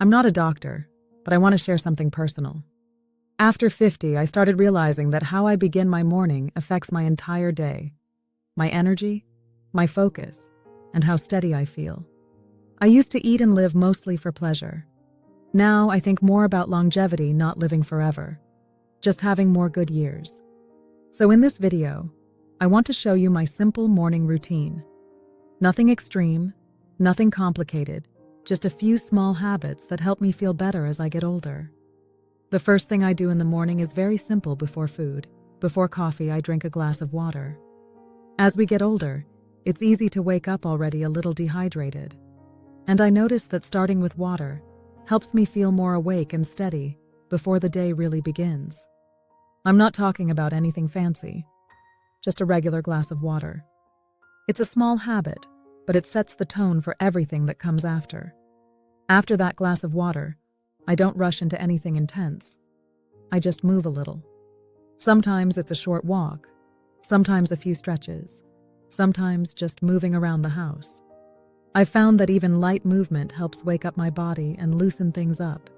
I'm not a doctor, but I want to share something personal. After 50, I started realizing that how I begin my morning affects my entire day, my energy, my focus, and how steady I feel. I used to eat and live mostly for pleasure. Now I think more about longevity, not living forever, just having more good years. So in this video, I want to show you my simple morning routine. Nothing extreme, nothing complicated, just a few small habits that help me feel better as I get older. The first thing I do in the morning is very simple before food. Before coffee, I drink a glass of water. As we get older, it's easy to wake up already a little dehydrated. And I notice that starting with water helps me feel more awake and steady before the day really begins. I'm not talking about anything fancy, just a regular glass of water. It's a small habit, but it sets the tone for everything that comes after. After that glass of water, I don't rush into anything intense. I just move a little. Sometimes it's a short walk, sometimes a few stretches, sometimes just moving around the house. I've found that even light movement helps wake up my body and loosen things up,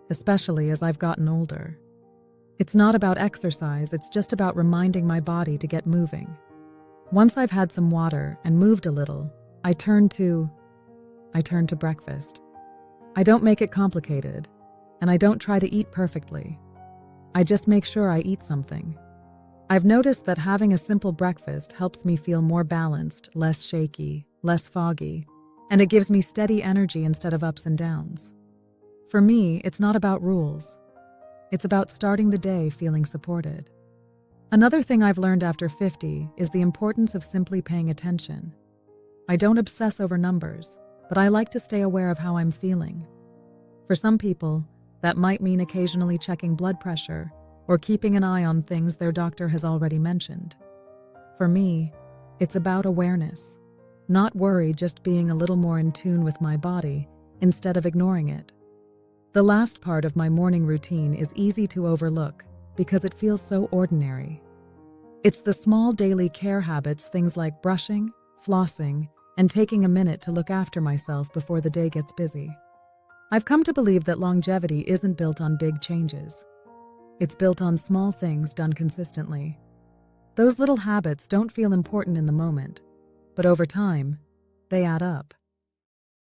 especially as I've gotten older. It's not about exercise, it's just about reminding my body to get moving. Once I've had some water and moved a little, I turn to breakfast. I don't make it complicated, and I don't try to eat perfectly. I just make sure I eat something. I've noticed that having a simple breakfast helps me feel more balanced, less shaky, less foggy, and it gives me steady energy instead of ups and downs. For me, it's not about rules. It's about starting the day feeling supported. Another thing I've learned after 50 is the importance of simply paying attention. I don't obsess over numbers, but I like to stay aware of how I'm feeling. For some people, that might mean occasionally checking blood pressure or keeping an eye on things their doctor has already mentioned. For me, it's about awareness, not worry, just being a little more in tune with my body instead of ignoring it. The last part of my morning routine is easy to overlook because it feels so ordinary. It's the small daily care habits, things like brushing, flossing, and taking a minute to look after myself before the day gets busy. I've come to believe that longevity isn't built on big changes. It's built on small things done consistently. Those little habits don't feel important in the moment, but over time, they add up.